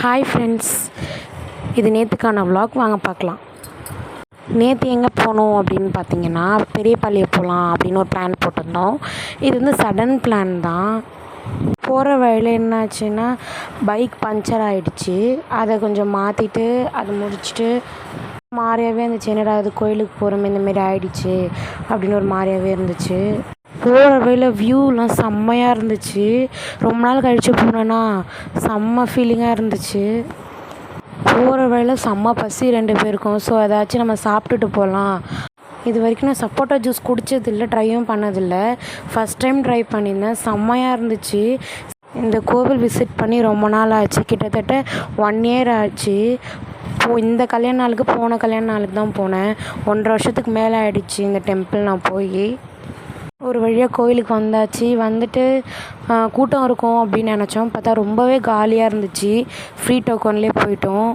Hi friends, இது நேற்றுக்கான vlog. வாங்க பார்க்கலாம். நேற்று எங்கே போனோம் அப்படின்னு பார்த்தீங்கன்னா, பெரியபாளையம் போகலாம் அப்படின்னு ஒரு பிளான் போட்டிருந்தோம். இது வந்து சடன் பிளான் தான். போகிற வழியில் என்னாச்சுன்னா, பைக் பஞ்சர் ஆகிடுச்சு. அதை கொஞ்சம் மாற்றிட்டு அதை முடிச்சுட்டு மாதிரியாகவே இருந்துச்சு. என்னடா அது கோயிலுக்கு போகிறோமே இந்தமாரி ஆகிடுச்சு அப்படின்னு ஒரு மாதிரியாகவே இருந்துச்சு. போகிற வழியில் வியூலாம் செம்மையாக இருந்துச்சு. ரொம்ப நாள் கழித்து போனேன்னா செம்ம ஃபீலிங்காக இருந்துச்சு. போகிற வழியில் செம்ம பசி 2 பேருக்கும். ஸோ ஏதாச்சும் நம்ம சாப்பிட்டுட்டு போகலாம். இது வரைக்கும் நான் சப்போட்டா ஜூஸ் குடித்ததில்லை, ட்ரையும் பண்ணதில்லை. ஃபஸ்ட் டைம் ட்ரை பண்ணியிருந்தேன். செம்மையாக இருந்துச்சு. இந்த கோவில் விசிட் பண்ணி ரொம்ப நாள் ஆச்சு, கிட்டத்தட்ட 1 year ஆச்சு. இந்த கல்யாண நாளுக்கு போன கல்யாண நாளுக்கு தான் போனேன். 1.5 வருஷத்துக்கு மேலே ஆகிடுச்சு இந்த டெம்பிள் நான் போய். ஒரு வழியாக கோயிலுக்கு வந்தாச்சு. வந்துட்டு கூட்டம் இருக்கும் அப்படின்னு நினச்சோம். பார்த்தா ரொம்பவே காலியாக இருந்துச்சு. ஃப்ரீ டோக்கன்லேயே போயிட்டோம்.